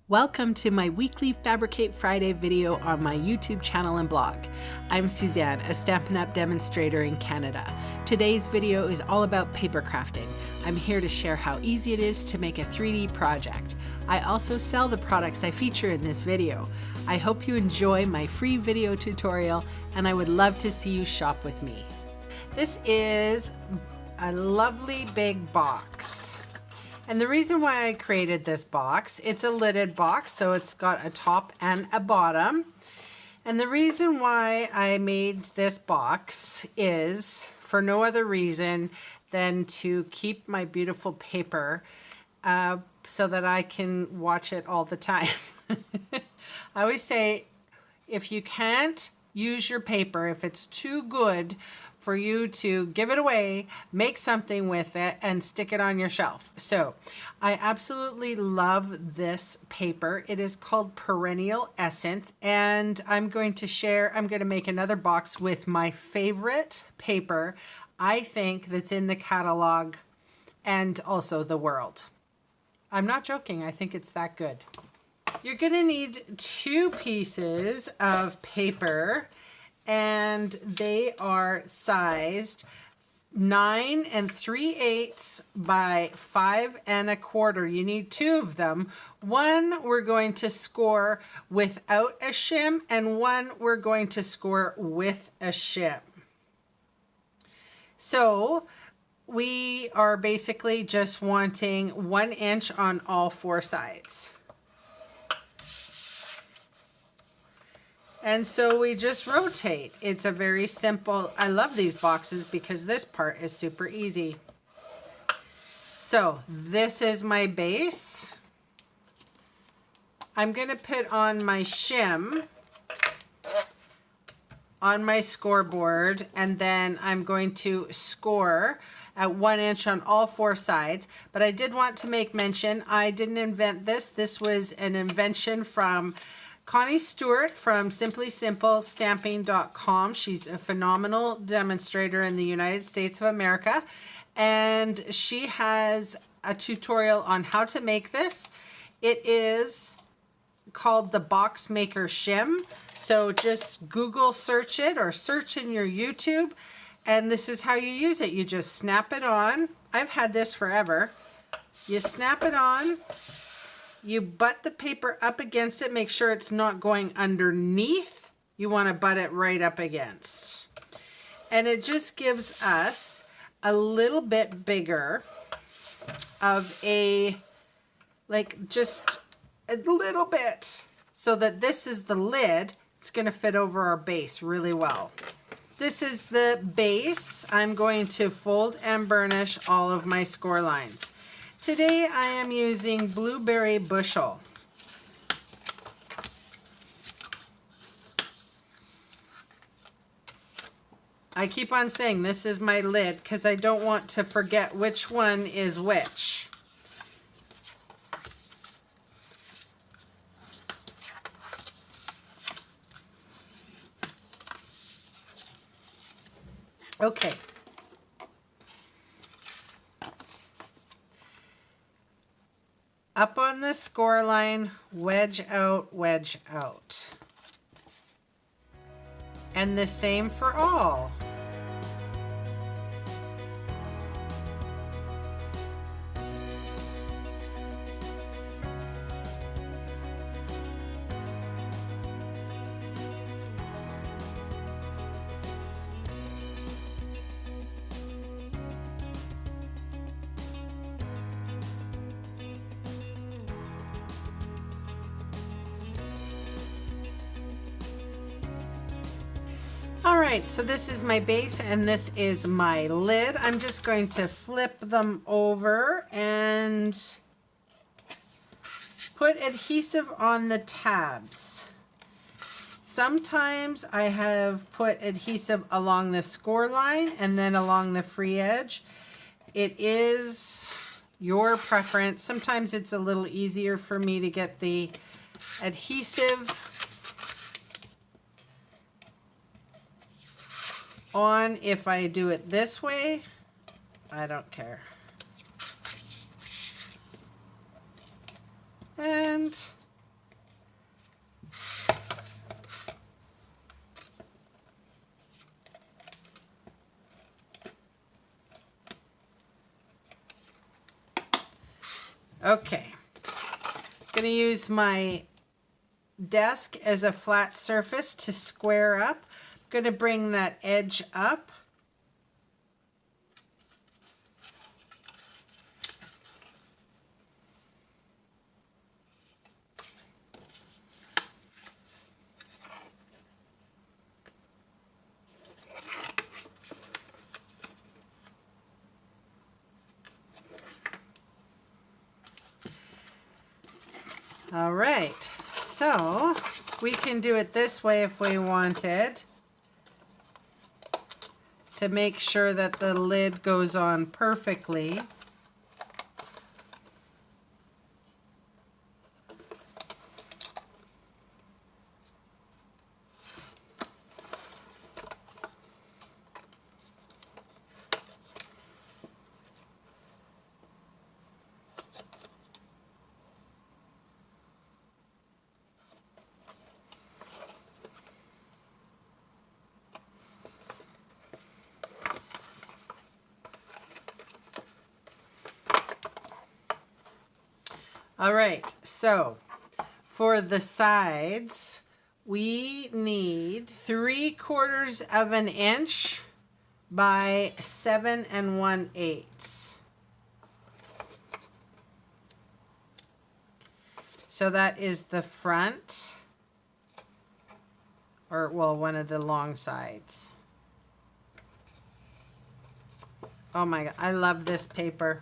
Welcome to my weekly Fabricate Friday video on my YouTube channel and blog. I'm Suzanne, a Stampin' Up! Demonstrator in Canada. Today's video is all about paper crafting. I'm here to share how easy it is to make a 3D project. I also sell the products I feature in this video. I hope you enjoy my free video tutorial, and I would love to see you shop with me. This is a lovely big box. And the reason why I created this box, it's a lidded box, so it's got a top and a bottom. And the reason why I made this box is for no other reason than to keep my beautiful paper so that I can watch it all the time. I always say, if you can't use your paper, if it's too good for you to give it away, make something with it, and stick it on your shelf. So I absolutely love this paper. It is called Perennial Essence, and I'm going to make another box with my favorite paper, I think, that's in the catalog and also the world. I'm not joking, I think it's that good. You're gonna need 2 pieces of paper, and they are sized 9 3/8 by 5 1/4. You need 2 of them. One we're going to score without a shim, and one we're going to score with a shim. So we are basically just wanting 1 inch on all 4 sides. And so we just rotate. It's a very simple, I love these boxes because this part is super easy. So this is my base. I'm gonna put on my shim on my scoreboard, and then I'm going to score at 1 inch on all 4 sides. But I did want to make mention, I didn't invent this. This was an invention from Connie Stewart from simplysimplestamping.com. She's a phenomenal demonstrator in the United States of America, and she has a tutorial on how to make this. It is called the Box Maker Shim. So just Google search it or search in your YouTube, and this is how you use it. You just snap it on. I've had this forever. You snap it on. You butt the paper up against it. Make sure it's not going underneath. You want to butt it right up against. And it just gives us a little bit bigger of a, like just a little bit, so that this is the lid. It's going to fit over our base really well. This is the base. I'm going to fold and burnish all of my score lines. Today I am using Blueberry Bushel. I keep on saying this is my lid because I don't want to forget which one is which. Okay. Up on the score line, wedge out, wedge out. And the same for all. All right, so this is my base and this is my lid. I'm just going to flip them over and put adhesive on the tabs. Sometimes I have put adhesive along the score line and then along the free edge. It is your preference. Sometimes it's a little easier for me to get the adhesive on if I do it this way. I don't care. And Okay, I'm going to use my desk as a flat surface to square up. I'm going to bring that edge up. All right, so we can do it this way if we wanted, to make sure that the lid goes on perfectly. All right, so for the sides, we need 3/4 of an inch by 7 1/8. So that is the front, or well, one of the long sides. Oh my God, I love this paper.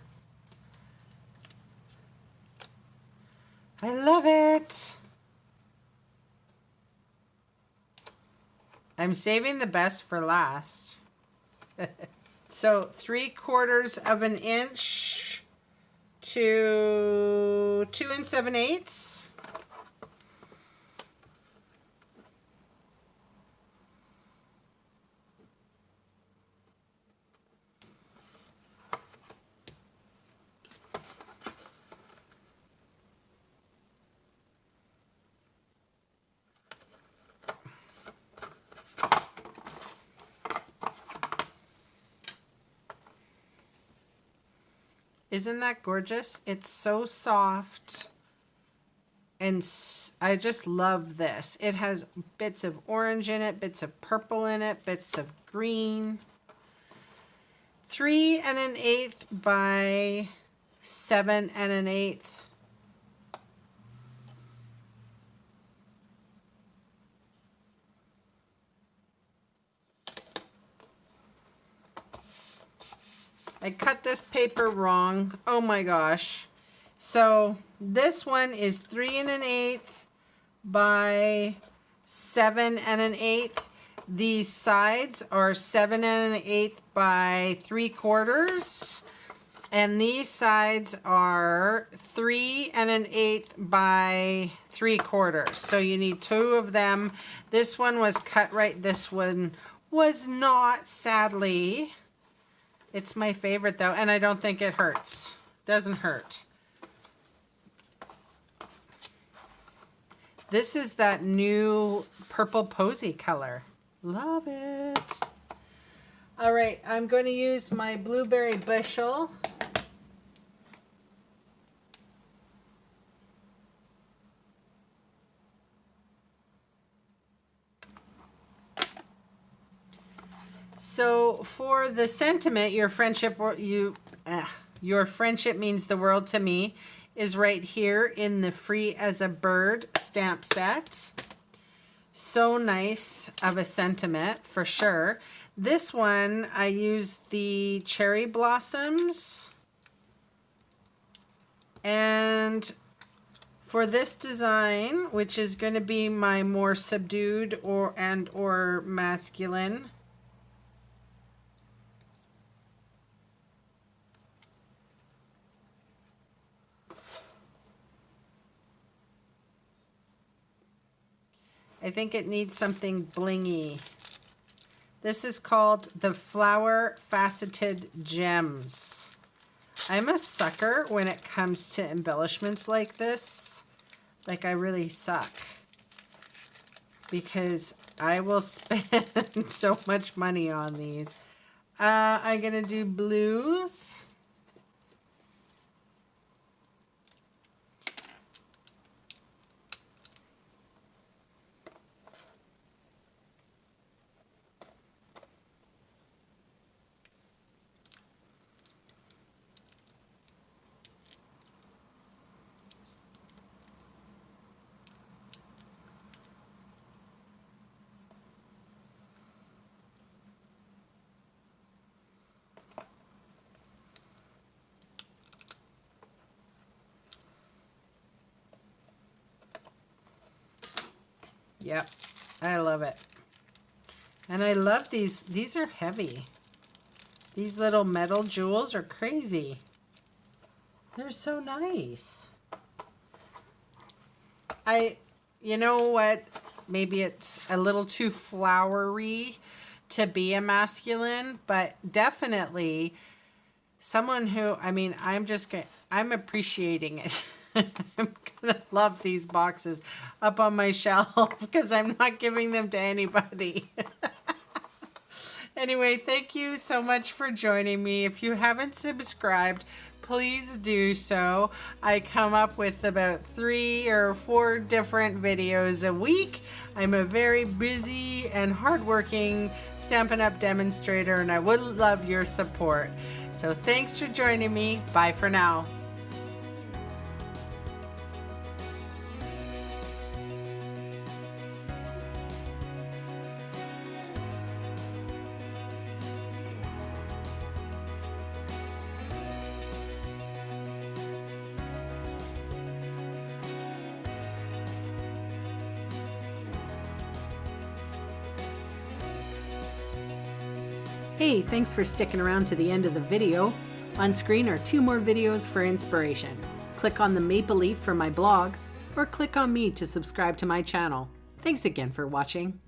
I love it. I'm saving the best for last. So 3/4 of an inch to 2 7/8. Isn't that gorgeous? It's so soft. And I just love this. It has bits of orange in it, bits of purple in it, bits of green. 3 1/8 by 7 1/8. I cut this paper wrong. Oh my gosh. So this one is 3 1/8 by 7 1/8. These sides are 7 1/8 by 3/4. And these sides are 3 1/8 by 3/4. So you need 2 of them. This one was cut right. This one was not, sadly. It's my favorite though, and I don't think it hurts. Doesn't hurt. This is that new purple posy color. Love it. All right, I'm going to use my blueberry bushel. So for the sentiment, your friendship means the world to me, is right here in the Free as a Bird stamp set. So nice of a sentiment for sure. This one, I used the cherry blossoms. And for this design, which is going to be my more subdued or masculine, I think it needs something blingy. This is called the Flower Faceted Gems. I'm a sucker when it comes to embellishments like this. Like, I really suck. because I will spend so much money on these. I'm going to do blues. Yep, I love it. And I love these. These are heavy. These little metal jewels are crazy. They're so nice. You know what? Maybe it's a little too flowery to be a masculine, but definitely someone who, I mean, I'm appreciating it. I'm gonna love these boxes up on my shelf because I'm not giving them to anybody. Anyway, thank you so much for joining me. If you haven't subscribed, please do so. I come up with about 3 or 4 different videos a week. I'm a very busy and hardworking Stampin' Up! Demonstrator, and I would love your support. So thanks for joining me. Bye for now. Hey, thanks for sticking around to the end of the video. On screen are 2 more videos for inspiration. Click on the maple leaf for my blog, or click on me to subscribe to my channel. Thanks again for watching.